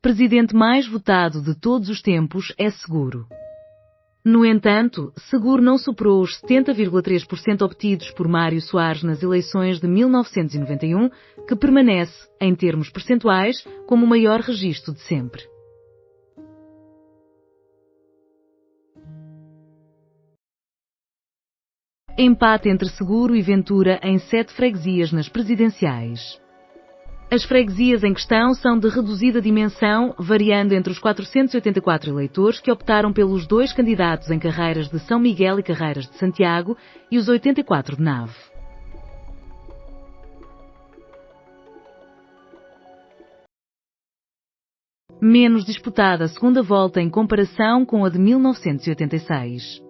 presidente mais votado de todos os tempos é Seguro. No entanto, Seguro não superou os 70,3% obtidos por Mário Soares nas eleições de 1991, que permanece, em termos percentuais, como o maior registro de sempre. Empate entre Seguro e Ventura em 7 freguesias nas presidenciais. As freguesias em questão são de reduzida dimensão, variando entre os 484 eleitores que optaram pelos 2 candidatos em Carreiras de São Miguel e Carreiras de Santiago e os 84 de Nave. Menos disputada a segunda volta em comparação com a de 1986.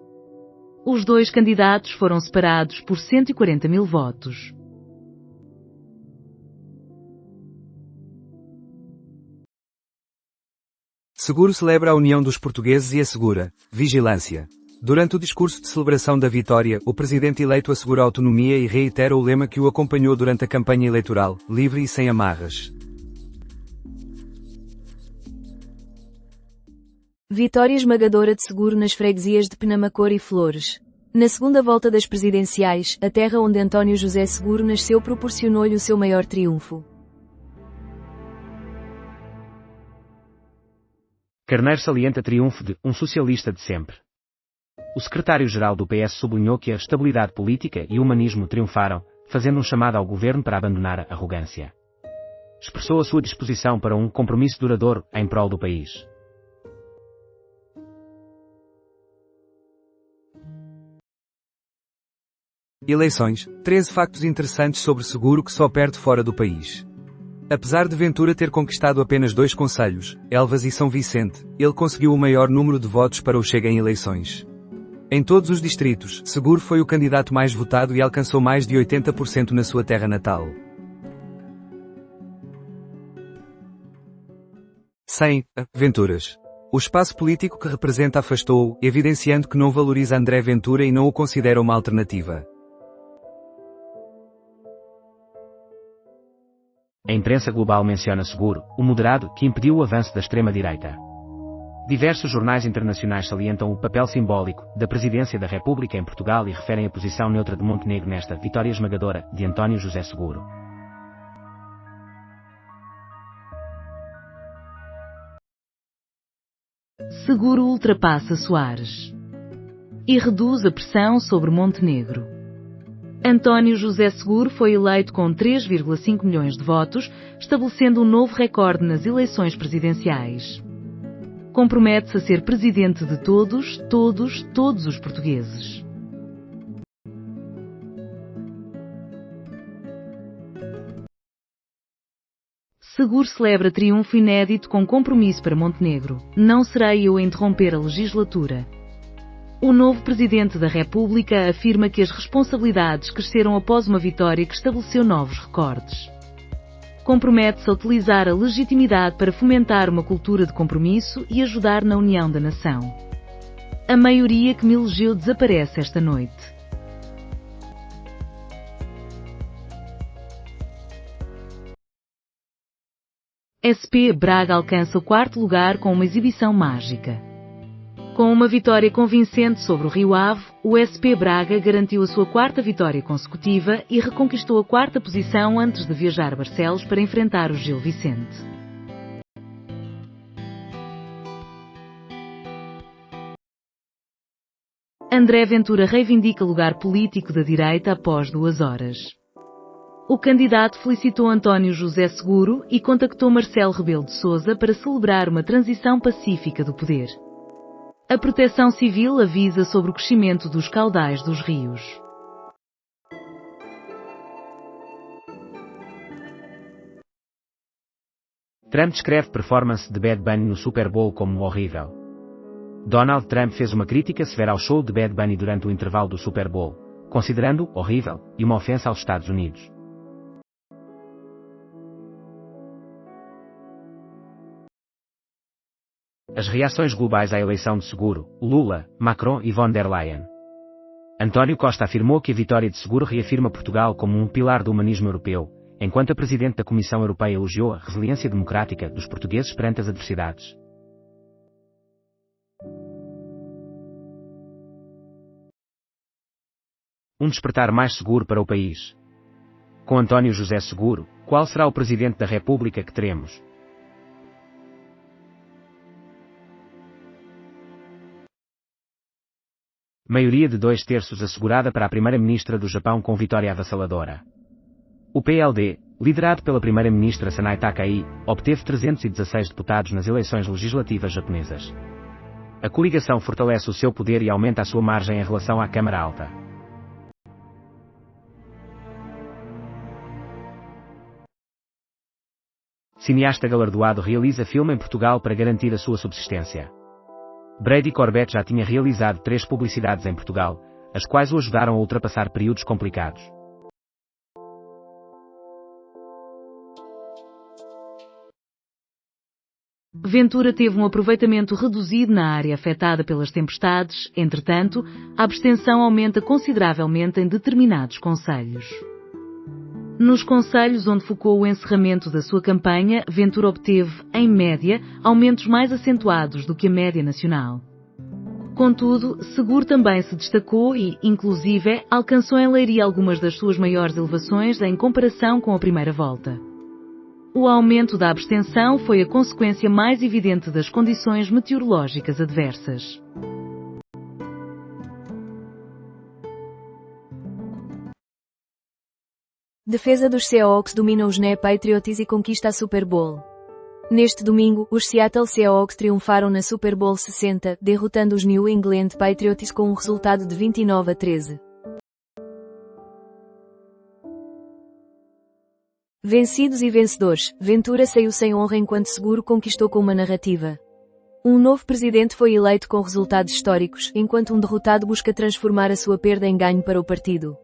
Os 2 candidatos foram separados por 140 mil votos. Seguro celebra a união dos portugueses e assegura vigilância. Durante o discurso de celebração da vitória, o presidente eleito assegura a autonomia e reitera o lema que o acompanhou durante a campanha eleitoral, livre e sem amarras. Vitória esmagadora de Seguro nas freguesias de Penamacor e Flores. Na segunda volta das presidenciais, a terra onde António José Seguro nasceu proporcionou-lhe o seu maior triunfo. Carneiro salienta triunfo de um socialista de sempre. O secretário-geral do PS sublinhou que a estabilidade política e o humanismo triunfaram, fazendo um chamado ao governo para abandonar a arrogância. Expressou a sua disposição para um compromisso duradouro em prol do país. Eleições. 13 factos interessantes sobre Seguro que só perde fora do país. Apesar de Ventura ter conquistado apenas 2 concelhos, Elvas e São Vicente, ele conseguiu o maior número de votos para o Chega em eleições. Em todos os distritos, Seguro foi o candidato mais votado e alcançou mais de 80% na sua terra natal. 100. Venturas. O espaço político que representa afastou-o, evidenciando que não valoriza André Ventura e não o considera uma alternativa. A imprensa global menciona Seguro, o moderado, que impediu o avanço da extrema-direita. Diversos jornais internacionais salientam o papel simbólico da presidência da República em Portugal e referem a posição neutra de Montenegro nesta vitória esmagadora de António José Seguro. Seguro ultrapassa Soares e reduz a pressão sobre Montenegro. António José Seguro foi eleito com 3,5 milhões de votos, estabelecendo um novo recorde nas eleições presidenciais. Compromete-se a ser presidente de todos os portugueses. Seguro celebra triunfo inédito com compromisso para Montenegro. Não serei eu a interromper a legislatura. O novo Presidente da República afirma que as responsabilidades cresceram após uma vitória que estabeleceu novos recordes. Compromete-se a utilizar a legitimidade para fomentar uma cultura de compromisso e ajudar na união da nação. A maioria que me elegeu desaparece esta noite. SP Braga alcança o 4º lugar com uma exibição mágica. Com uma vitória convincente sobre o Rio Ave, o SP Braga garantiu a sua 4ª vitória consecutiva e reconquistou a 4ª posição antes de viajar a Barcelos para enfrentar o Gil Vicente. André Ventura reivindica lugar político da direita após 2 horas. O candidato felicitou António José Seguro e contactou Marcelo Rebelo de Sousa para celebrar uma transição pacífica do poder. A Proteção Civil avisa sobre o crescimento dos caudais dos rios. Trump descreve performance de Bad Bunny no Super Bowl como horrível. Donald Trump fez uma crítica severa ao show de Bad Bunny durante o intervalo do Super Bowl, considerando-o horrível e uma ofensa aos Estados Unidos. As reações globais à eleição de Seguro, Lula, Macron e von der Leyen. António Costa afirmou que a vitória de Seguro reafirma Portugal como um pilar do humanismo europeu, enquanto a Presidente da Comissão Europeia elogiou a resiliência democrática dos portugueses perante as adversidades. Um despertar mais seguro para o país. Com António José Seguro, qual será o Presidente da República que teremos? Maioria de 2/3 assegurada para a Primeira-Ministra do Japão com vitória avassaladora. O PLD, liderado pela Primeira-Ministra Sanai Takei, obteve 316 deputados nas eleições legislativas japonesas. A coligação fortalece o seu poder e aumenta a sua margem em relação à Câmara Alta. Cineasta galardoado realiza filme em Portugal para garantir a sua subsistência. Brady Corbett já tinha realizado 3 publicidades em Portugal, as quais o ajudaram a ultrapassar períodos complicados. Ventura teve um aproveitamento reduzido na área afetada pelas tempestades, entretanto, a abstenção aumenta consideravelmente em determinados concelhos. Nos concelhos onde focou o encerramento da sua campanha, Ventura obteve, em média, aumentos mais acentuados do que a média nacional. Contudo, Seguro também se destacou e, inclusive, alcançou em Leiria algumas das suas maiores elevações em comparação com a primeira volta. O aumento da abstenção foi a consequência mais evidente das condições meteorológicas adversas. Defesa dos Seahawks domina os NE Patriots e conquista a Super Bowl. Neste domingo, os Seattle Seahawks triunfaram na Super Bowl 60, derrotando os New England Patriots com um resultado de 29-13. Vencidos e vencedores, Ventura saiu sem honra enquanto Seguro conquistou com uma narrativa. Um novo presidente foi eleito com resultados históricos, enquanto um derrotado busca transformar a sua perda em ganho para o partido.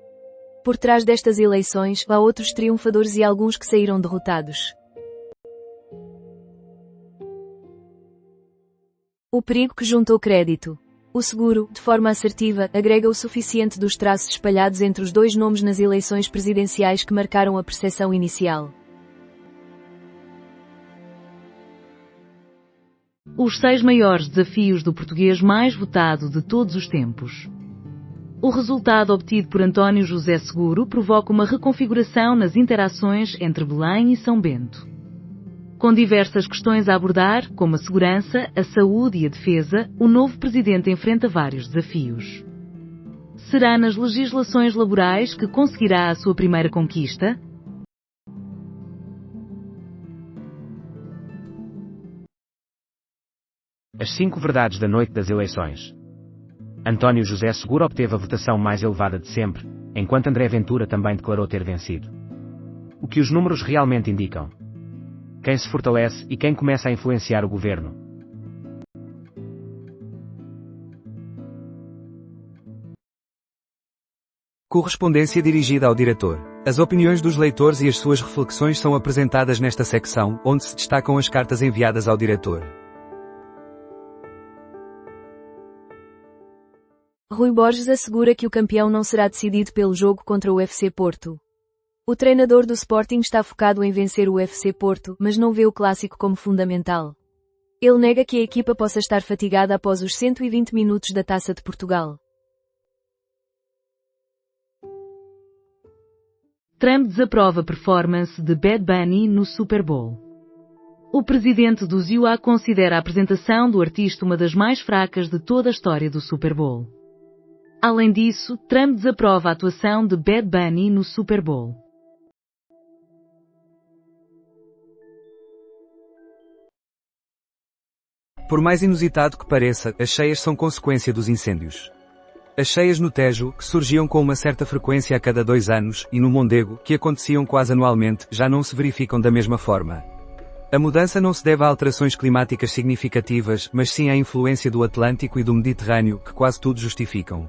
Por trás destas eleições, há outros triunfadores e alguns que saíram derrotados. O perigo que juntou crédito. O Seguro, de forma assertiva, agrega o suficiente dos traços espalhados entre os dois nomes nas eleições presidenciais que marcaram a percepção inicial. Os 6 maiores desafios do português mais votado de todos os tempos. O resultado obtido por António José Seguro provoca uma reconfiguração nas interações entre Belém e São Bento. Com diversas questões a abordar, como a segurança, a saúde e a defesa, o novo presidente enfrenta vários desafios. Será nas legislações laborais que conseguirá a sua primeira conquista? As 5 verdades da noite das eleições. António José Seguro obteve a votação mais elevada de sempre, enquanto André Ventura também declarou ter vencido. O que os números realmente indicam? Quem se fortalece e quem começa a influenciar o governo? Correspondência dirigida ao diretor. As opiniões dos leitores e as suas reflexões são apresentadas nesta secção, onde se destacam as cartas enviadas ao diretor. Rui Borges assegura que o campeão não será decidido pelo jogo contra o FC Porto. O treinador do Sporting está focado em vencer o FC Porto, mas não vê o clássico como fundamental. Ele nega que a equipa possa estar fatigada após os 120 minutos da Taça de Portugal. Trump desaprova a performance de Bad Bunny no Super Bowl. O presidente dos USA considera a apresentação do artista uma das mais fracas de toda a história do Super Bowl. Além disso, Trump desaprova a atuação de Bad Bunny no Super Bowl. Por mais inusitado que pareça, as cheias são consequência dos incêndios. As cheias no Tejo, que surgiam com uma certa frequência a cada 2 anos, e no Mondego, que aconteciam quase anualmente, já não se verificam da mesma forma. A mudança não se deve a alterações climáticas significativas, mas sim à influência do Atlântico e do Mediterrâneo, que quase tudo justificam.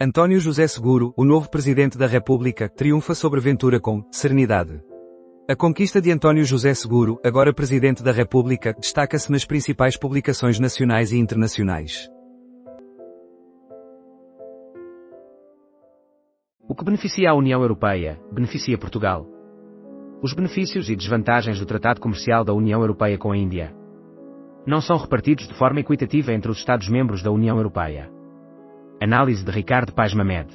António José Seguro, o novo Presidente da República, triunfa sobre Ventura com serenidade. A conquista de António José Seguro, agora Presidente da República, destaca-se nas principais publicações nacionais e internacionais. O que beneficia a União Europeia, beneficia Portugal. Os benefícios e desvantagens do Tratado Comercial da União Europeia com a Índia não são repartidos de forma equitativa entre os Estados-membros da União Europeia. Análise de Ricardo Paes Mamed.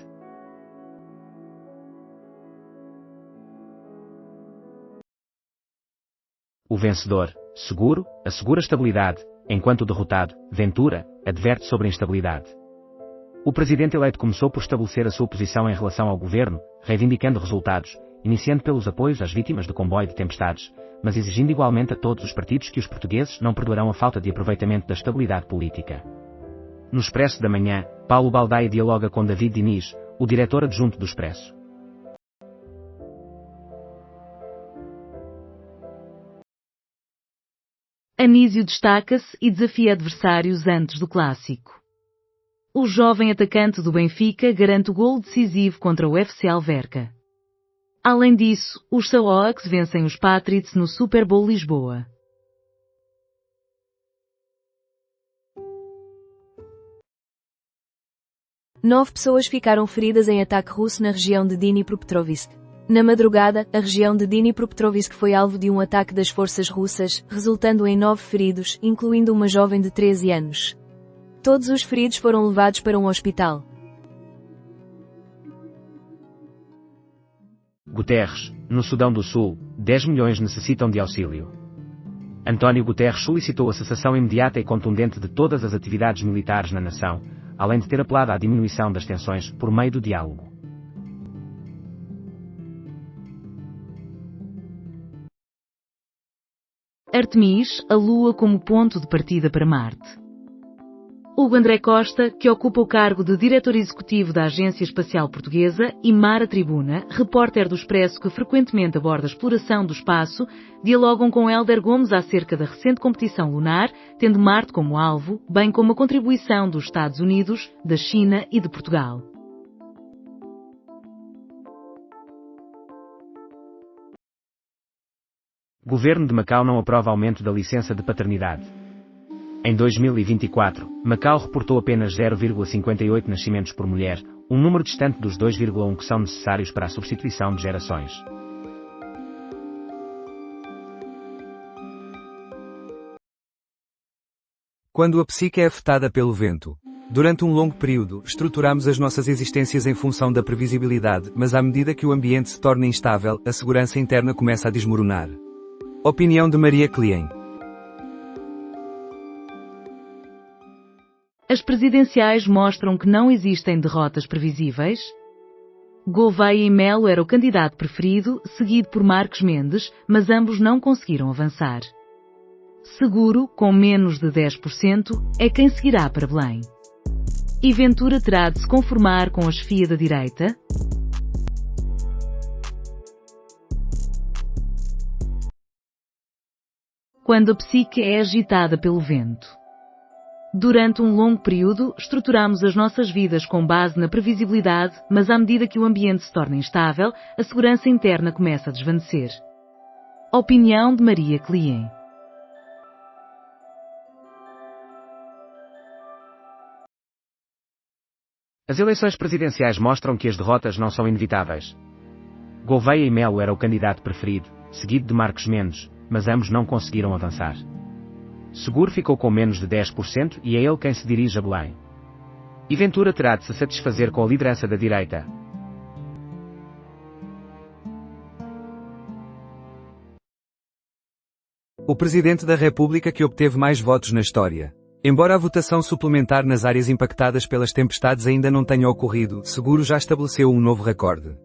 O vencedor, Seguro, assegura estabilidade, enquanto o derrotado, Ventura, adverte sobre a instabilidade. O presidente eleito começou por estabelecer a sua posição em relação ao governo, reivindicando resultados, iniciando pelos apoios às vítimas do comboio de tempestades, mas exigindo igualmente a todos os partidos que os portugueses não perdoarão a falta de aproveitamento da estabilidade política. No Expresso da Manhã, Paulo Baldaia dialoga com David Diniz, o diretor adjunto do Expresso. Anísio destaca-se e desafia adversários antes do clássico. O jovem atacante do Benfica garante o golo decisivo contra o FC Alverca. Além disso, os Seahawks vencem os Patriots no Super Bowl Lisboa. Nove pessoas ficaram feridas em ataque russo na região de Dnipropetrovsk. Na madrugada, a região de Dnipropetrovsk foi alvo de um ataque das forças russas, resultando em 9 feridos, incluindo uma jovem de 13 anos. Todos os feridos foram levados para um hospital. Guterres, no Sudão do Sul, 10 milhões necessitam de auxílio. António Guterres solicitou a cessação imediata e contundente de todas as atividades militares na nação, além de ter apelado à diminuição das tensões por meio do diálogo. Artemis, a Lua como ponto de partida para Marte. Hugo André Costa, que ocupa o cargo de diretor executivo da Agência Espacial Portuguesa, e Mara Tribuna, repórter do Expresso que frequentemente aborda a exploração do espaço, dialogam com Hélder Gomes acerca da recente competição lunar, tendo Marte como alvo, bem como a contribuição dos Estados Unidos, da China e de Portugal. Governo de Macau não aprova aumento da licença de paternidade. Em 2024, Macau reportou apenas 0,58 nascimentos por mulher, um número distante dos 2,1 que são necessários para a substituição de gerações. Quando a psique é afetada pelo vento. Durante um longo período, estruturamos as nossas existências em função da previsibilidade, mas à medida que o ambiente se torna instável, a segurança interna começa a desmoronar. Opinião de Maria Klein. As presidenciais mostram que não existem derrotas previsíveis? Gouveia e Melo era o candidato preferido, seguido por Marcos Mendes, mas ambos não conseguiram avançar. Seguro, com menos de 10%, é quem seguirá para Belém. E Ventura terá de se conformar com a chefia da direita? Quando a psique é agitada pelo vento. Durante um longo período, estruturamos as nossas vidas com base na previsibilidade, mas à medida que o ambiente se torna instável, a segurança interna começa a desvanecer. Opinião de Maria Klein. As eleições presidenciais mostram que as derrotas não são inevitáveis. Gouveia e Melo era o candidato preferido, seguido de Marcos Mendes, mas ambos não conseguiram avançar. Seguro ficou com menos de 10% e é ele quem se dirige a Belém. E Ventura terá de se satisfazer com a liderança da direita. O Presidente da República que obteve mais votos na história. Embora a votação suplementar nas áreas impactadas pelas tempestades ainda não tenha ocorrido, Seguro já estabeleceu um novo recorde.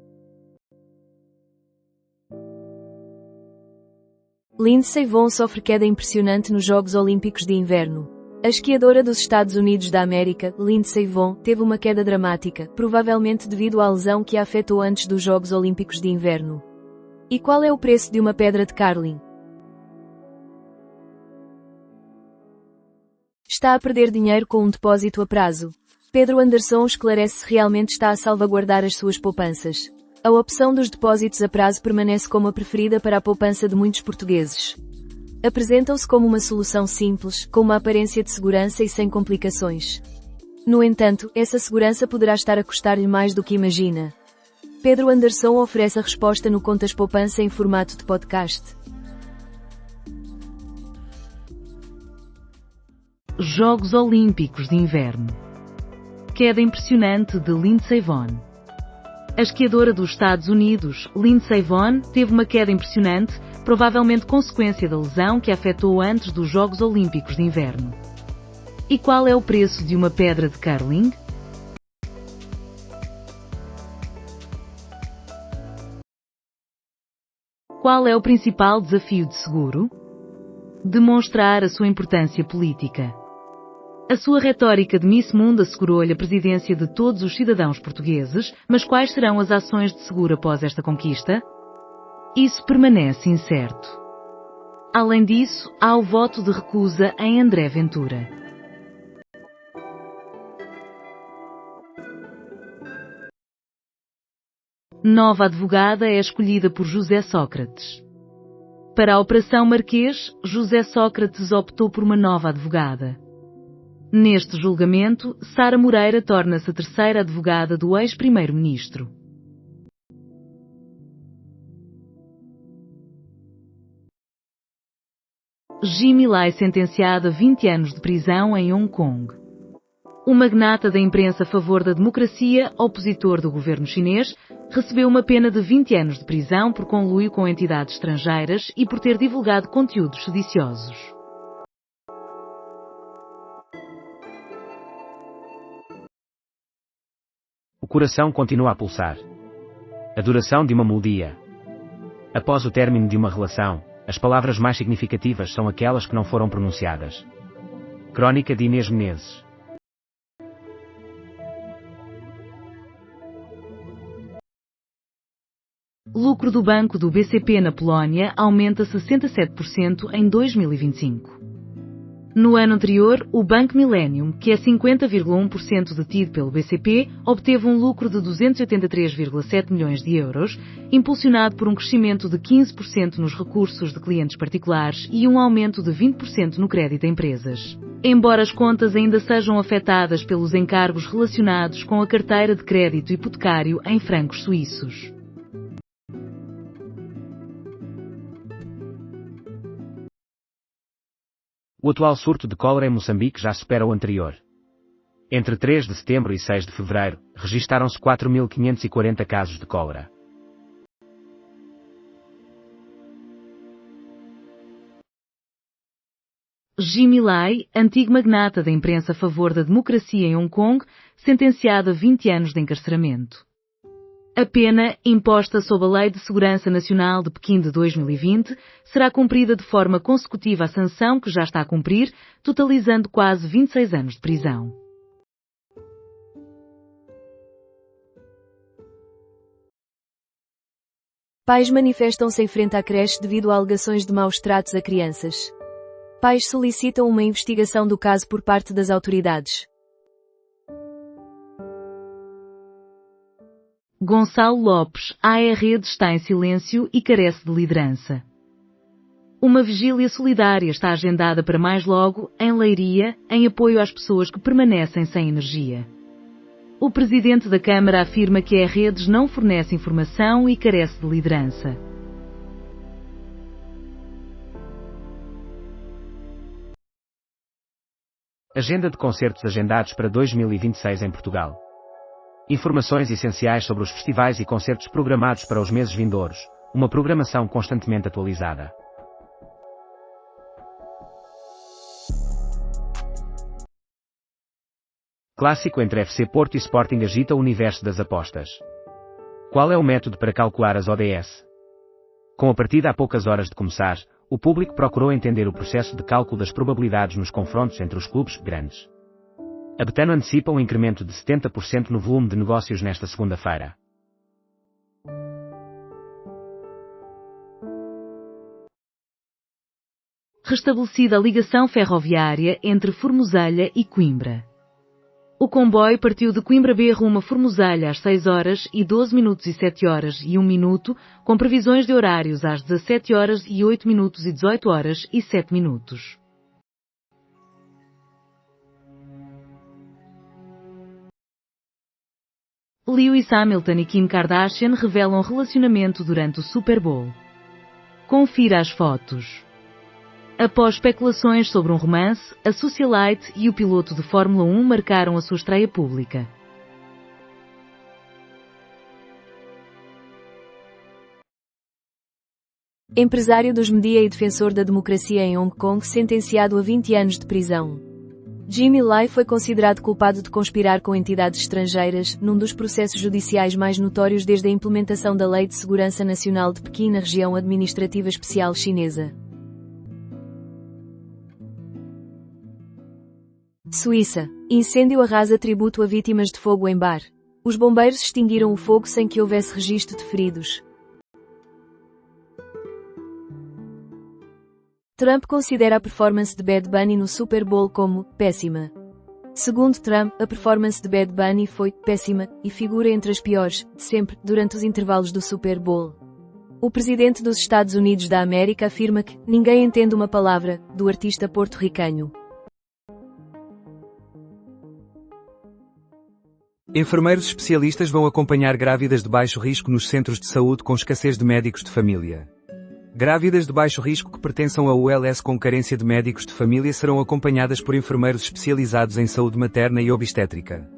Lindsey Vonn sofre queda impressionante nos Jogos Olímpicos de Inverno. A esquiadora dos Estados Unidos da América, Lindsey Vonn, teve uma queda dramática, provavelmente devido à lesão que a afetou antes dos Jogos Olímpicos de Inverno. E qual é o preço de uma pedra de curling? Está a perder dinheiro com um depósito a prazo. Pedro Anderson esclarece se realmente está a salvaguardar as suas poupanças. A opção dos depósitos a prazo permanece como a preferida para a poupança de muitos portugueses. Apresentam-se como uma solução simples, com uma aparência de segurança e sem complicações. No entanto, essa segurança poderá estar a custar-lhe mais do que imagina. Pedro Anderson oferece a resposta no Contas Poupança em formato de podcast. Jogos Olímpicos de Inverno. Queda impressionante de Lindsey Vonn. A esquiadora dos Estados Unidos, Lindsey Vonn, teve uma queda impressionante, provavelmente consequência da lesão que a afetou antes dos Jogos Olímpicos de Inverno. E qual é o preço de uma pedra de curling? Qual é o principal desafio de seguro? Demonstrar a sua importância política. A sua retórica de Miss Mundo assegurou-lhe a presidência de todos os cidadãos portugueses, mas quais serão as ações de seguro após esta conquista? Isso permanece incerto. Além disso, há o voto de recusa em André Ventura. Nova advogada é escolhida por José Sócrates. Para a Operação Marquês, José Sócrates optou por uma nova advogada. Neste julgamento, Sara Moreira torna-se a terceira advogada do ex-primeiro-ministro. Jimmy Lai sentenciado a 20 anos de prisão em Hong Kong. O magnata da imprensa a favor da democracia, opositor do governo chinês, recebeu uma pena de 20 anos de prisão por conluio com entidades estrangeiras e por ter divulgado conteúdos sediciosos. O coração continua a pulsar. A duração de uma melodia. Após o término de uma relação, as palavras mais significativas são aquelas que não foram pronunciadas. Crônica de Inês Menezes. Lucro do banco do BCP na Polónia aumenta 67% em 2025. No ano anterior, o Banco Millennium, que é 50,1% detido pelo BCP, obteve um lucro de 283,7 milhões de euros, impulsionado por um crescimento de 15% nos recursos de clientes particulares e um aumento de 20% no crédito a empresas. Embora as contas ainda sejam afetadas pelos encargos relacionados com a carteira de crédito hipotecário em francos suíços. O atual surto de cólera em Moçambique já supera o anterior. Entre 3 de setembro e 6 de fevereiro, registaram-se 4.540 casos de cólera. Jimmy Lai, antigo magnata da imprensa a favor da democracia em Hong Kong, sentenciado a 20 anos de encarceramento. A pena, imposta sob a Lei de Segurança Nacional de Pequim de 2020, será cumprida de forma consecutiva à sanção que já está a cumprir, totalizando quase 26 anos de prisão. Pais manifestam-se em frente à creche devido a alegações de maus tratos a crianças. Pais solicitam uma investigação do caso por parte das autoridades. Gonçalo Lopes, a rede está em silêncio e carece de liderança. Uma vigília solidária está agendada para mais logo, em Leiria, em apoio às pessoas que permanecem sem energia. O presidente da Câmara afirma que a redes não fornece informação e carece de liderança. Agenda de concertos agendados para 2026 em Portugal. Informações essenciais sobre os festivais e concertos programados para os meses vindouros, uma programação constantemente atualizada. Clássico entre FC Porto e Sporting agita o universo das apostas. Qual é o método para calcular as ODS? Com a partida a poucas horas de começar, o público procurou entender o processo de cálculo das probabilidades nos confrontos entre os clubes grandes. A Betano antecipa um incremento de 70% no volume de negócios nesta segunda-feira. Restabelecida a ligação ferroviária entre Formoselha e Coimbra. O comboio partiu de Coimbra B rumo a Formoselha às 6 horas e 12 minutos e 7 horas e 1 minuto, com previsões de horários às 17 horas e 8 minutos e 18 horas e 7 minutos. Lewis Hamilton e Kim Kardashian revelam relacionamento durante o Super Bowl. Confira as fotos. Após especulações sobre um romance, a socialite e o piloto de Fórmula 1 marcaram a sua estreia pública. Empresário dos média e defensor da democracia em Hong Kong sentenciado a 20 anos de prisão. Jimmy Lai foi considerado culpado de conspirar com entidades estrangeiras, num dos processos judiciais mais notórios desde a implementação da Lei de Segurança Nacional de Pequim na região administrativa especial chinesa. Suíça. Incêndio arrasa tributo a vítimas de fogo em bar. Os bombeiros extinguiram o fogo sem que houvesse registro de feridos. Trump considera a performance de Bad Bunny no Super Bowl como péssima. Segundo Trump, a performance de Bad Bunny foi péssima e figura entre as piores de sempre durante os intervalos do Super Bowl. O presidente dos Estados Unidos da América afirma que ninguém entende uma palavra do artista porto-ricanho. Enfermeiros especialistas vão acompanhar grávidas de baixo risco nos centros de saúde com escassez de médicos de família. Grávidas de baixo risco que pertençam a ULS com carência de médicos de família serão acompanhadas por enfermeiros especializados em saúde materna e obstétrica.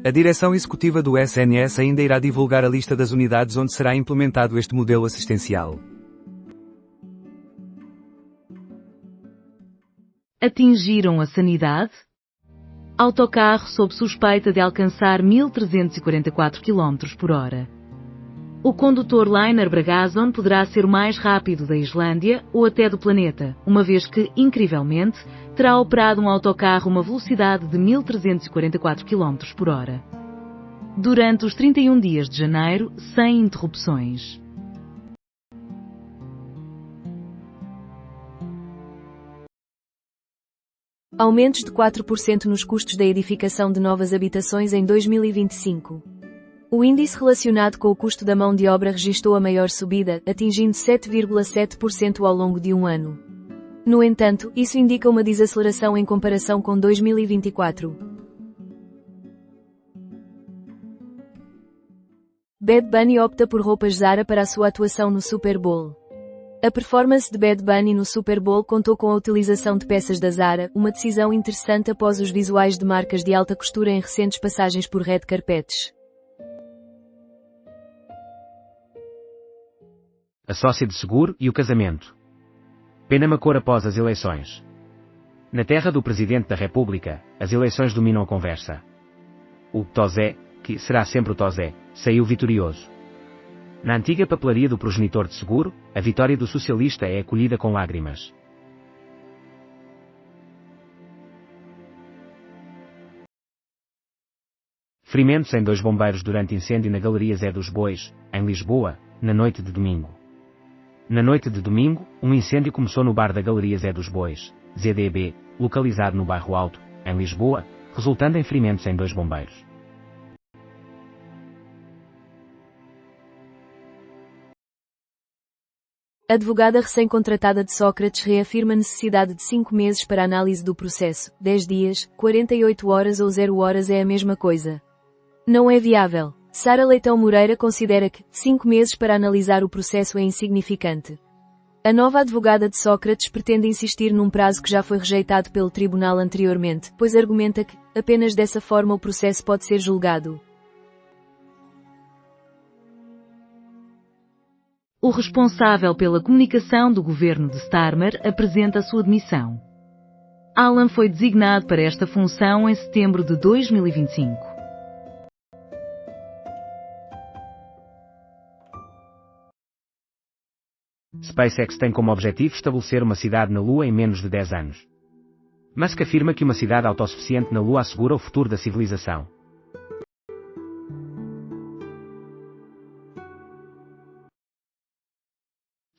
A direção executiva do SNS ainda irá divulgar a lista das unidades onde será implementado este modelo assistencial. Atingiram a sanidade? Autocarro sob suspeita de alcançar 1.344 km por hora. O condutor Liner Bragason poderá ser o mais rápido da Islândia ou até do planeta, uma vez que, incrivelmente, terá operado um autocarro a uma velocidade de 1.344 km por hora. Durante os 31 dias de janeiro, sem interrupções. Aumentos de 4% nos custos da edificação de novas habitações em 2025. O índice relacionado com o custo da mão de obra registrou a maior subida, atingindo 7,7% ao longo de um ano. No entanto, isso indica uma desaceleração em comparação com 2024. Bad Bunny opta por roupas Zara para a sua atuação no Super Bowl. A performance de Bad Bunny no Super Bowl contou com a utilização de peças da Zara, uma decisão interessante após os visuais de marcas de alta costura em recentes passagens por red carpets. A sócia de seguro e o casamento. Pena Macor após as eleições. Na terra do Presidente da República, as eleições dominam a conversa. O Tozé, que será sempre o Tozé, saiu vitorioso. Na antiga papelaria do progenitor de seguro, a vitória do socialista é acolhida com lágrimas. Ferimentos em 2 bombeiros durante incêndio na Galeria Zé dos Bois, em Lisboa, na noite de domingo. Na noite de domingo, um incêndio começou no bar da Galeria Zé dos Bois, ZDB, localizado no bairro Alto, em Lisboa, resultando em ferimentos em 2 bombeiros. A advogada recém-contratada de Sócrates reafirma a necessidade de 5 meses para a análise do processo. 10 dias, 48 horas ou 0 horas é a mesma coisa. Não é viável. Sara Leitão Moreira considera que 5 meses para analisar o processo é insignificante. A nova advogada de Sócrates pretende insistir num prazo que já foi rejeitado pelo tribunal anteriormente, pois argumenta que, apenas dessa forma o processo pode ser julgado. O responsável pela comunicação do governo de Starmer apresenta a sua demissão. Alan foi designado para esta função em setembro de 2025. SpaceX tem como objetivo estabelecer uma cidade na Lua em menos de 10 anos. Musk afirma que uma cidade autossuficiente na Lua assegura o futuro da civilização.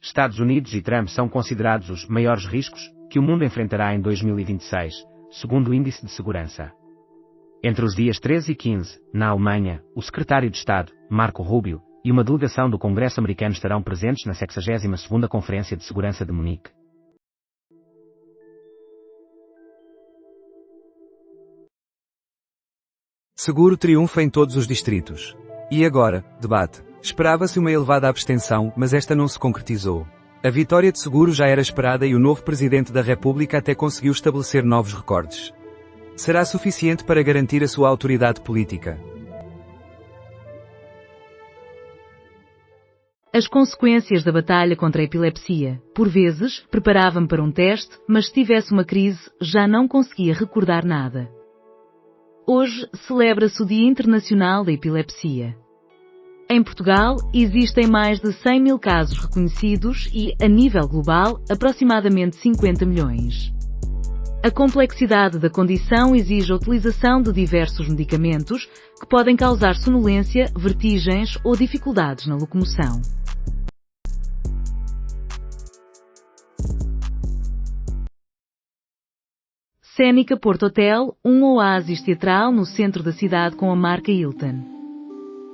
Estados Unidos e Trump são considerados os maiores riscos que o mundo enfrentará em 2026, segundo o Índice de Segurança. Entre os dias 13 e 15, na Alemanha, o secretário de Estado, Marco Rubio, e uma delegação do Congresso americano estarão presentes na 62ª Conferência de Segurança de Munique. Seguro triunfa em todos os distritos. E agora, debate. Esperava-se uma elevada abstenção, mas esta não se concretizou. A vitória de Seguro já era esperada e o novo Presidente da República até conseguiu estabelecer novos recordes. Será suficiente para garantir a sua autoridade política? As consequências da batalha contra a epilepsia. Por vezes, preparava-me para um teste, mas se tivesse uma crise, já não conseguia recordar nada. Hoje, celebra-se o Dia Internacional da Epilepsia. Em Portugal, existem mais de 100 mil casos reconhecidos e, a nível global, aproximadamente 50 milhões. A complexidade da condição exige a utilização de diversos medicamentos que podem causar sonolência, vertigens ou dificuldades na locomoção. Seneca Porto Hotel, um oásis teatral no centro da cidade com a marca Hilton.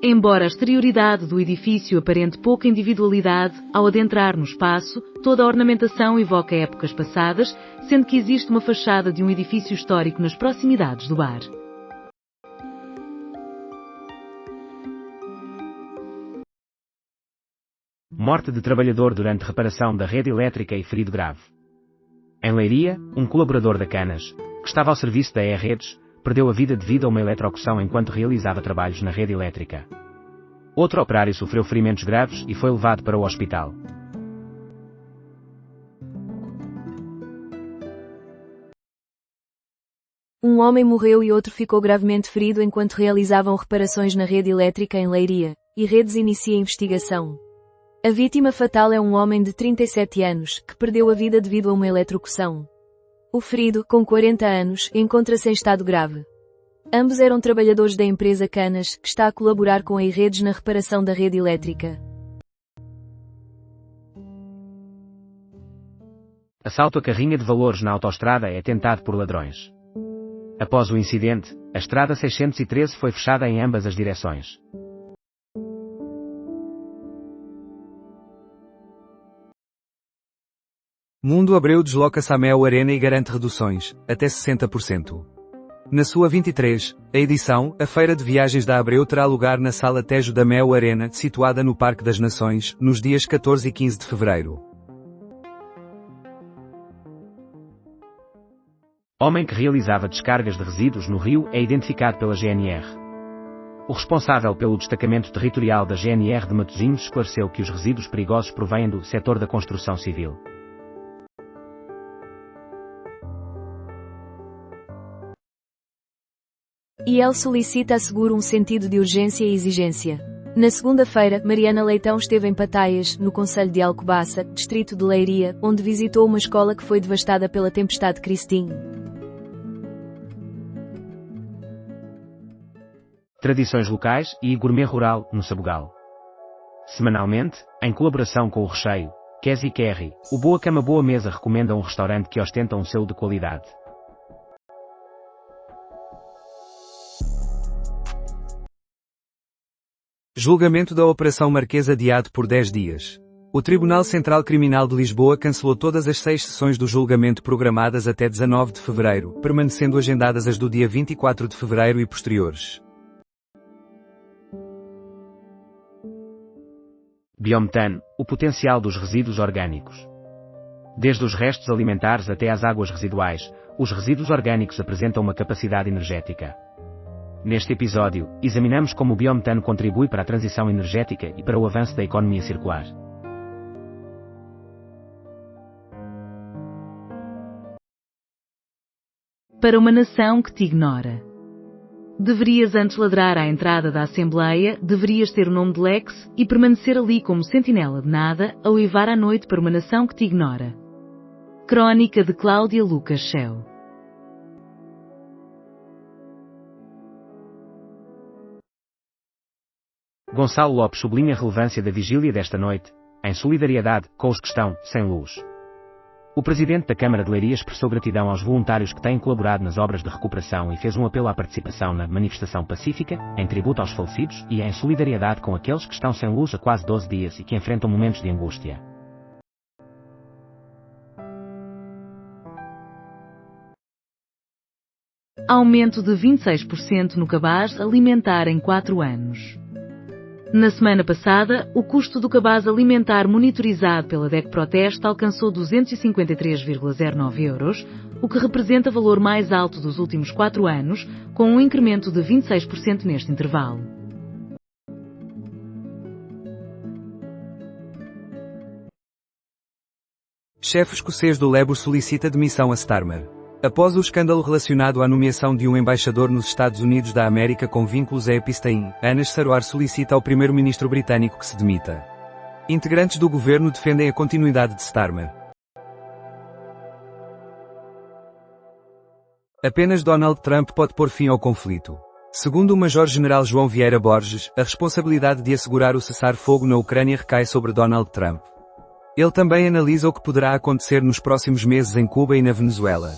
Embora a exterioridade do edifício aparente pouca individualidade, ao adentrar no espaço, toda a ornamentação evoca épocas passadas, sendo que existe uma fachada de um edifício histórico nas proximidades do bar. Morte de trabalhador durante reparação da rede elétrica e ferido grave. Em Leiria, um colaborador da Canas, que estava ao serviço da E-Redes, perdeu a vida devido a uma eletrocução enquanto realizava trabalhos na rede elétrica. Outro operário sofreu ferimentos graves e foi levado para o hospital. Um homem morreu e outro ficou gravemente ferido enquanto realizavam reparações na rede elétrica em Leiria, e Redes inicia investigação. A vítima fatal é um homem de 37 anos, que perdeu a vida devido a uma eletrocução. O ferido, com 40 anos, encontra-se em estado grave. Ambos eram trabalhadores da empresa Canas, que está a colaborar com a E-Redes na reparação da rede elétrica. Assalto a carrinha de valores na autoestrada é tentado por ladrões. Após o incidente, a estrada 613 foi fechada em ambas as direções. Mundo Abreu desloca-se à Mel Arena e garante reduções, até 60%. Na sua 23, a edição, a Feira de Viagens da Abreu terá lugar na Sala Tejo da Mel Arena, situada no Parque das Nações, nos dias 14 e 15 de fevereiro. Homem que realizava descargas de resíduos no rio é identificado pela GNR. O responsável pelo destacamento territorial da GNR de Matosinhos esclareceu que os resíduos perigosos provêm do setor da construção civil. E ele solicita a Seguro um sentido de urgência e exigência. Na segunda-feira, Mariana Leitão esteve em Pataias, no concelho de Alcobaça, distrito de Leiria, onde visitou uma escola que foi devastada pela tempestade Christine. Tradições locais e gourmet rural, no Sabugal. Semanalmente, em colaboração com o Recheio, Kesi Kerry, o Boa Cama Boa Mesa recomenda um restaurante que ostenta um selo de qualidade. Julgamento da Operação Marquesa adiado por 10 dias. O Tribunal Central Criminal de Lisboa cancelou todas as 6 sessões do julgamento programadas até 19 de fevereiro, permanecendo agendadas as do dia 24 de fevereiro e posteriores. Biometano, o potencial dos resíduos orgânicos. Desde os restos alimentares até às águas residuais, os resíduos orgânicos apresentam uma capacidade energética. Neste episódio, examinamos como o biometano contribui para a transição energética e para o avanço da economia circular. Para uma nação que te ignora. Deverias antes ladrar à entrada da Assembleia, deverias ter o nome de Lex e permanecer ali como sentinela de nada, a uivar à noite para uma nação que te ignora. Crónica de Cláudia Lucas Schell. Gonçalo Lopes sublinha a relevância da vigília desta noite, em solidariedade com os que estão sem luz. O presidente da Câmara de Leiria expressou gratidão aos voluntários que têm colaborado nas obras de recuperação e fez um apelo à participação na manifestação pacífica, em tributo aos falecidos e em solidariedade com aqueles que estão sem luz há quase 12 dias e que enfrentam momentos de angústia. Aumento de 26% no cabaz alimentar em 4 anos. Na semana passada, o custo do cabaz alimentar monitorizado pela DEC Proteste alcançou 253,09 euros, o que representa o valor mais alto dos últimos 4 anos, com um incremento de 26% neste intervalo. Chefe escocês do Labour solicita demissão a Starmer. Após o escândalo relacionado à nomeação de um embaixador nos Estados Unidos da América com vínculos a Epstein, Anas Sarwar solicita ao primeiro-ministro britânico que se demita. Integrantes do governo defendem a continuidade de Starmer. Apenas Donald Trump pode pôr fim ao conflito. Segundo o Major-General João Vieira Borges, a responsabilidade de assegurar o cessar-fogo na Ucrânia recai sobre Donald Trump. Ele também analisa o que poderá acontecer nos próximos meses em Cuba e na Venezuela.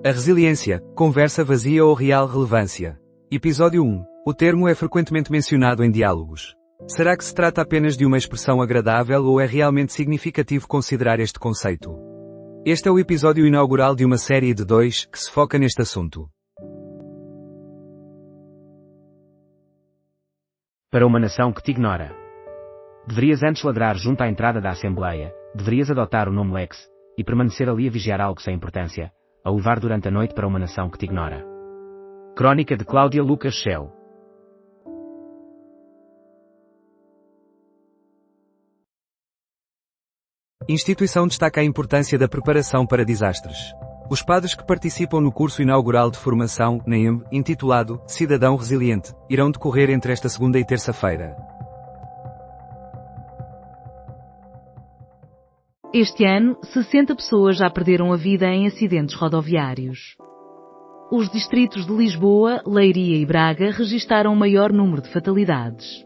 A resiliência, conversa vazia ou real relevância. Episódio 1. O termo é frequentemente mencionado em diálogos. Será que se trata apenas de uma expressão agradável ou é realmente significativo considerar este conceito? Este é o episódio inaugural de uma série de 2 que se foca neste assunto. Para uma nação que te ignora. Deverias antes ladrar junto à entrada da Assembleia, deverias adotar o nome Lex, e permanecer ali a vigiar algo sem importância, a levar durante a noite para uma nação que te ignora. Crónica de Cláudia Lucas Schell. Instituição destaca a importância da preparação para desastres. Os padres que participam no curso inaugural de formação, NEM, intitulado Cidadão Resiliente, irão decorrer entre esta segunda e terça-feira. Este ano, 60 pessoas já perderam a vida em acidentes rodoviários. Os distritos de Lisboa, Leiria e Braga registaram o maior número de fatalidades.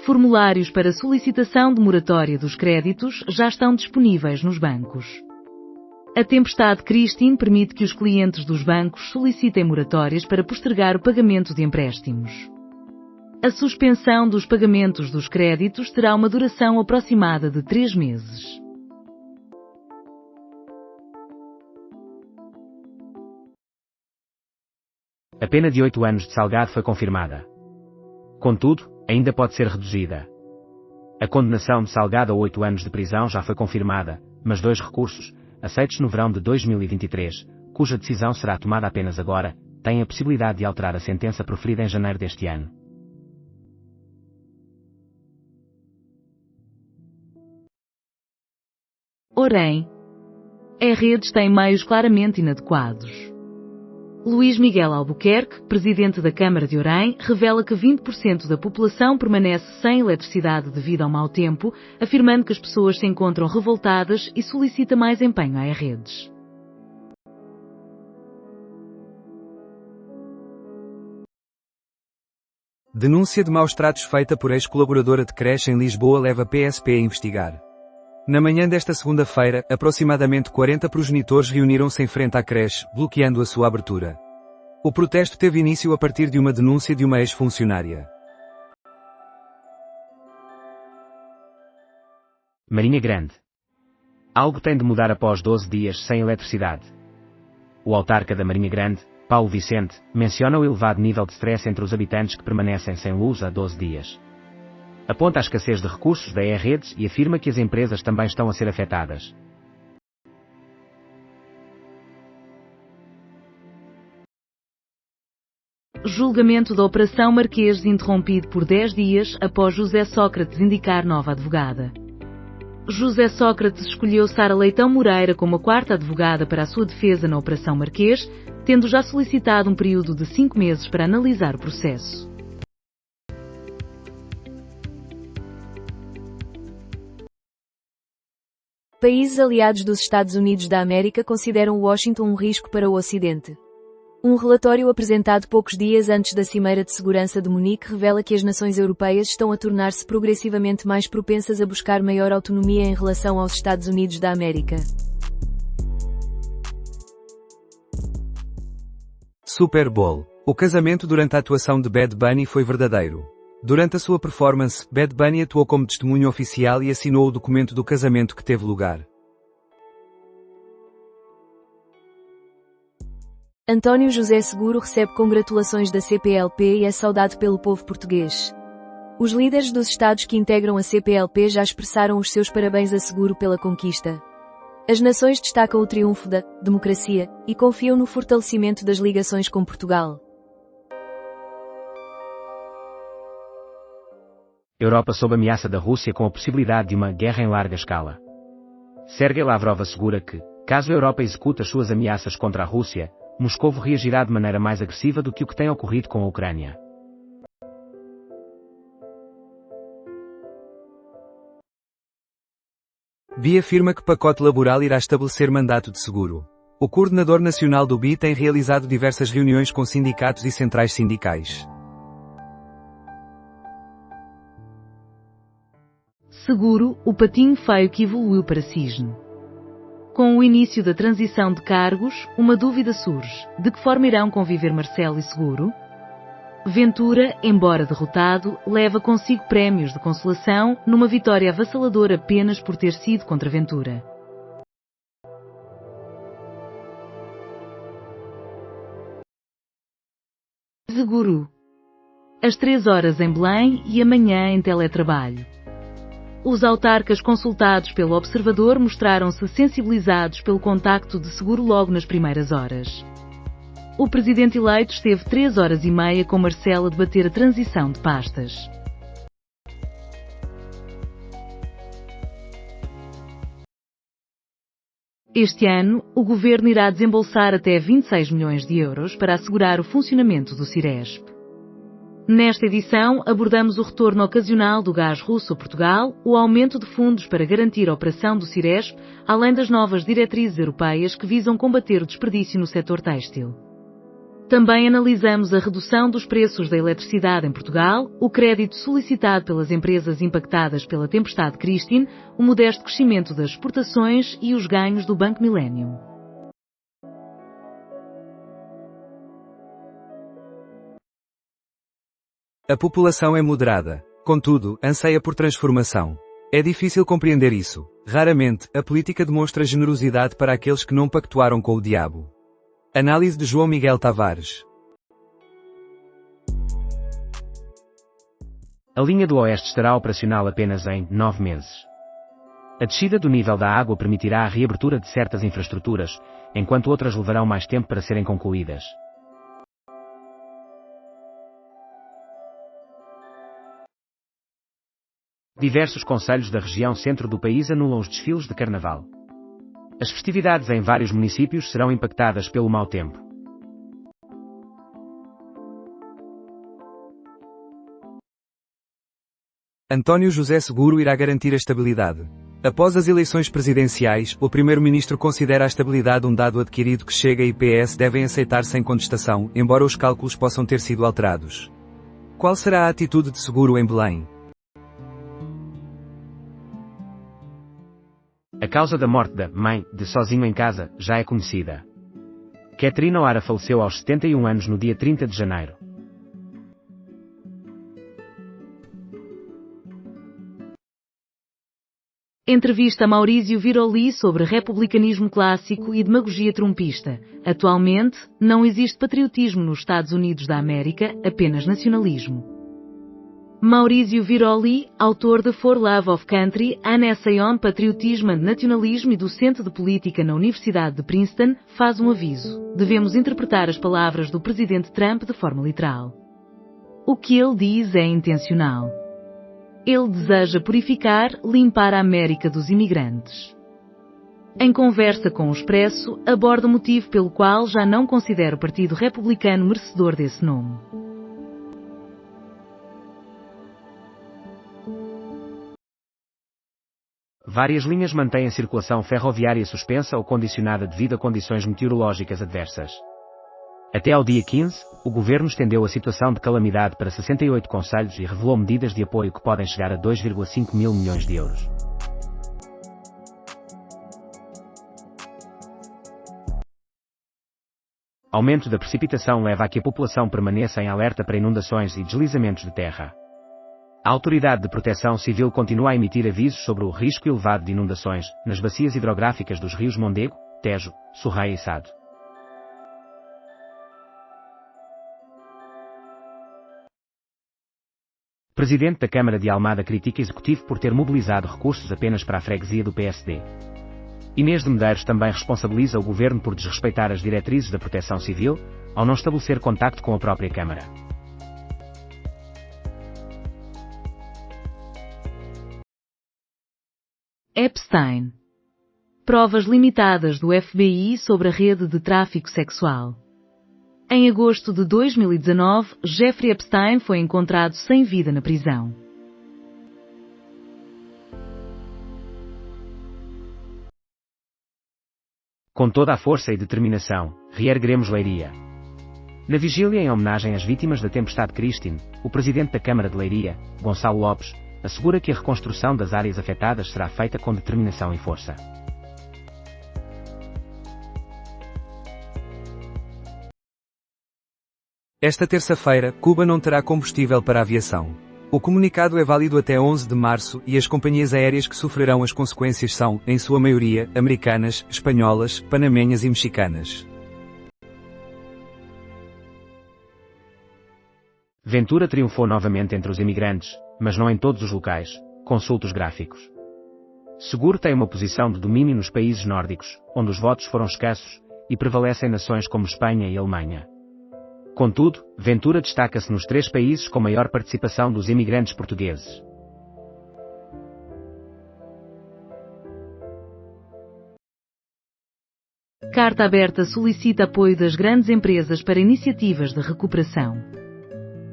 Formulários para solicitação de moratória dos créditos já estão disponíveis nos bancos. A tempestade Christine permite que os clientes dos bancos solicitem moratórias para postergar o pagamento de empréstimos. A suspensão dos pagamentos dos créditos terá uma duração aproximada de 3 meses. A pena de 8 anos de Salgado foi confirmada. Contudo, ainda pode ser reduzida. A condenação de Salgado a 8 anos de prisão já foi confirmada, mas 2 recursos, aceitos no verão de 2023, cuja decisão será tomada apenas agora, têm a possibilidade de alterar a sentença proferida em janeiro deste ano. Orem. Redes têm meios claramente inadequados. Luís Miguel Albuquerque, presidente da Câmara de Orem, revela que 20% da população permanece sem eletricidade devido ao mau tempo, afirmando que as pessoas se encontram revoltadas e solicita mais empenho às redes. Denúncia de maus-tratos feita por ex-colaboradora de creche em Lisboa leva PSP a investigar. Na manhã desta segunda-feira, aproximadamente 40 progenitores reuniram-se em frente à creche, bloqueando a sua abertura. O protesto teve início a partir de uma denúncia de uma ex-funcionária. Marinha Grande. Algo tem de mudar após 12 dias sem eletricidade. O autarca da Marinha Grande, Paulo Vicente, menciona o elevado nível de stress entre os habitantes que permanecem sem luz há 12 dias. Aponta a escassez de recursos da E-Redes e afirma que as empresas também estão a ser afetadas. Julgamento da Operação Marquês interrompido por 10 dias após José Sócrates indicar nova advogada. José Sócrates escolheu Sara Leitão Moreira como a 4ª advogada para a sua defesa na Operação Marquês, tendo já solicitado um período de 5 meses para analisar o processo. Países aliados dos Estados Unidos da América consideram Washington um risco para o Ocidente. Um relatório apresentado poucos dias antes da Cimeira de Segurança de Munique revela que as nações europeias estão a tornar-se progressivamente mais propensas a buscar maior autonomia em relação aos Estados Unidos da América. Super Bowl. O casamento durante a atuação de Bad Bunny foi verdadeiro. Durante a sua performance, Bad Bunny atuou como testemunho oficial e assinou o documento do casamento que teve lugar. António José Seguro recebe congratulações da CPLP e é saudado pelo povo português. Os líderes dos estados que integram a CPLP já expressaram os seus parabéns a Seguro pela conquista. As nações destacam o triunfo da democracia e confiam no fortalecimento das ligações com Portugal. Europa sob ameaça da Rússia com a possibilidade de uma guerra em larga escala. Sergei Lavrov assegura que, caso a Europa execute as suas ameaças contra a Rússia, Moscovo reagirá de maneira mais agressiva do que o que tem ocorrido com a Ucrânia. BI afirma que pacote laboral irá estabelecer mandato de seguro. O coordenador nacional do BI tem realizado diversas reuniões com sindicatos e centrais sindicais. Seguro, o patinho feio que evoluiu para cisne. Com o início da transição de cargos, uma dúvida surge: de que forma irão conviver Marcelo e Seguro? Ventura, embora derrotado, leva consigo prémios de consolação numa vitória avassaladora apenas por ter sido contra Ventura. Seguro. Às 3 horas em Belém e amanhã em teletrabalho. Os autarcas consultados pelo Observador mostraram-se sensibilizados pelo contacto de Seguro logo nas primeiras horas. O presidente eleito esteve 3 horas e meia com Marcelo a debater a transição de pastas. Este ano, o governo irá desembolsar até 26 milhões de euros para assegurar o funcionamento do Ciresp. Nesta edição, abordamos o retorno ocasional do gás russo a Portugal, o aumento de fundos para garantir a operação do Ciresp, além das novas diretrizes europeias que visam combater o desperdício no setor têxtil. Também analisamos a redução dos preços da eletricidade em Portugal, o crédito solicitado pelas empresas impactadas pela tempestade Christine, o modesto crescimento das exportações e os ganhos do Banco Millennium. A população é moderada. Contudo, anseia por transformação. É difícil compreender isso. Raramente, a política demonstra generosidade para aqueles que não pactuaram com o diabo. Análise de João Miguel Tavares. A linha do Oeste estará operacional apenas em 9 meses. A descida do nível da água permitirá a reabertura de certas infraestruturas, enquanto outras levarão mais tempo para serem concluídas. Diversos concelhos da região centro do país anulam os desfiles de carnaval. As festividades em vários municípios serão impactadas pelo mau tempo. António José Seguro irá garantir a estabilidade. Após as eleições presidenciais, o primeiro-ministro considera a estabilidade um dado adquirido que Chega e PS devem aceitar sem contestação, embora os cálculos possam ter sido alterados. Qual será a atitude de Seguro em Belém? A causa da morte da mãe de Sozinho em Casa já é conhecida. Catherine O'Hara faleceu aos 71 anos no dia 30 de janeiro. Entrevista a Maurizio Viroli sobre republicanismo clássico e demagogia trumpista. Atualmente, não existe patriotismo nos Estados Unidos da América, apenas nacionalismo. Maurizio Viroli, autor de For Love of Country, An Essay on Patriotism and Nationalism e docente de política na Universidade de Princeton, faz um aviso. Devemos interpretar as palavras do presidente Trump de forma literal. O que ele diz é intencional. Ele deseja purificar, limpar a América dos imigrantes. Em conversa com o Expresso, aborda o motivo pelo qual já não considera o Partido Republicano merecedor desse nome. Várias linhas mantêm a circulação ferroviária suspensa ou condicionada devido a condições meteorológicas adversas. Até ao dia 15, o governo estendeu a situação de calamidade para 68 concelhos e revelou medidas de apoio que podem chegar a 2,5 mil milhões de euros. Aumento da precipitação leva a que a população permaneça em alerta para inundações e deslizamentos de terra. A Autoridade de Proteção Civil continua a emitir avisos sobre o risco elevado de inundações nas bacias hidrográficas dos rios Mondego, Tejo, Surreia e Sado. Presidente da Câmara de Almada critica Executivo por ter mobilizado recursos apenas para a freguesia do PSD. Inês de Medeiros também responsabiliza o Governo por desrespeitar as diretrizes da Proteção Civil, ao não estabelecer contacto com a própria Câmara. Epstein. Provas limitadas do FBI sobre a rede de tráfico sexual. Em agosto de 2019, Jeffrey Epstein foi encontrado sem vida na prisão. Com toda a força e determinação, reergueremos Leiria. Na vigília em homenagem às vítimas da tempestade Christine, o presidente da Câmara de Leiria, Gonçalo Lopes, assegura que a reconstrução das áreas afetadas será feita com determinação e força. Esta terça-feira, Cuba não terá combustível para a aviação. O comunicado é válido até 11 de março e as companhias aéreas que sofrerão as consequências são, em sua maioria, americanas, espanholas, panamenhas e mexicanas. Ventura triunfou novamente entre os imigrantes, mas não em todos os locais. Consulte os gráficos. Seguro tem uma posição de domínio nos países nórdicos, onde os votos foram escassos, e prevalecem nações como Espanha e Alemanha. Contudo, Ventura destaca-se nos 3 países com maior participação dos imigrantes portugueses. Carta aberta solicita apoio das grandes empresas para iniciativas de recuperação.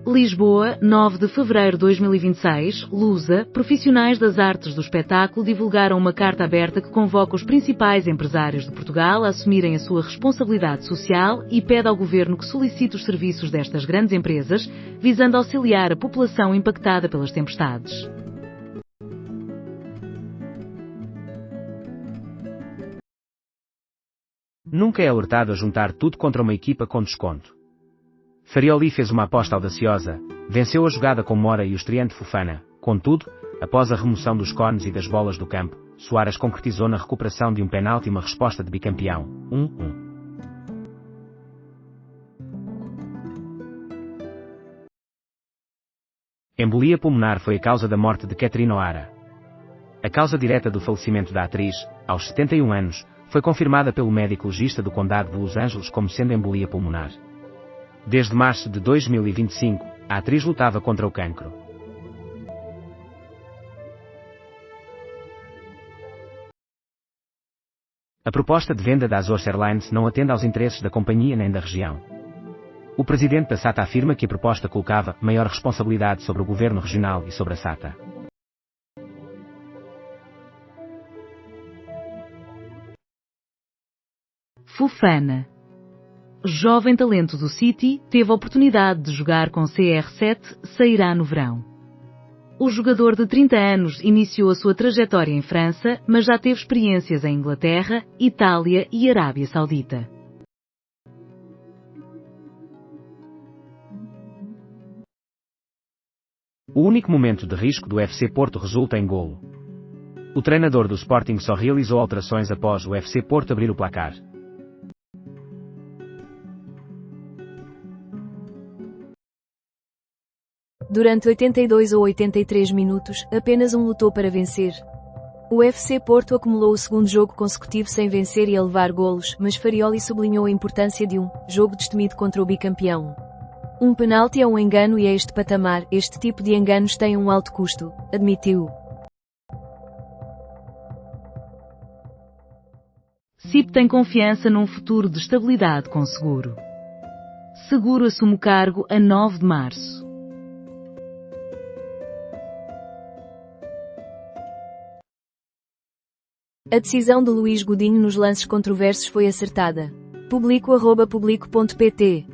Lisboa, 9 de fevereiro de 2026, Lusa, profissionais das artes do espetáculo divulgaram uma carta aberta que convoca os principais empresários de Portugal a assumirem a sua responsabilidade social e pede ao Governo que solicite os serviços destas grandes empresas, visando auxiliar a população impactada pelas tempestades. Nunca é alertado a juntar tudo contra uma equipa com desconto. Farioli fez uma aposta audaciosa, venceu a jogada com Mora e o estreante Fofana. Contudo, após a remoção dos cones e das bolas do campo, Soares concretizou na recuperação de um penalti uma resposta de bicampeão, 1-1. Embolia pulmonar foi a causa da morte de Catherine O'Hara. A causa direta do falecimento da atriz, aos 71 anos, foi confirmada pelo médico legista do Condado de Los Angeles como sendo embolia pulmonar. Desde março de 2025, a atriz lutava contra o cancro. A proposta de venda da Azores Airlines não atende aos interesses da companhia nem da região. O presidente da SATA afirma que a proposta colocava maior responsabilidade sobre o governo regional e sobre a SATA. Fofana. Jovem talento do City, teve a oportunidade de jogar com CR7, sairá no verão. O jogador de 30 anos iniciou a sua trajetória em França, mas já teve experiências em Inglaterra, Itália e Arábia Saudita. O único momento de risco do FC Porto resulta em golo. O treinador do Sporting só realizou alterações após o FC Porto abrir o placar. Durante 82 ou 83 minutos, apenas um lutou para vencer. O FC Porto acumulou o segundo jogo consecutivo sem vencer e a levar golos, mas Farioli sublinhou a importância de um jogo destemido contra o bicampeão. Um penalti é um engano e a este patamar, este tipo de enganos tem um alto custo, admitiu. CIP tem confiança num futuro de estabilidade com Seguro. Seguro assume o cargo a 9 de março. A decisão de Luís Godinho nos lances controversos foi acertada. Publico@publico.pt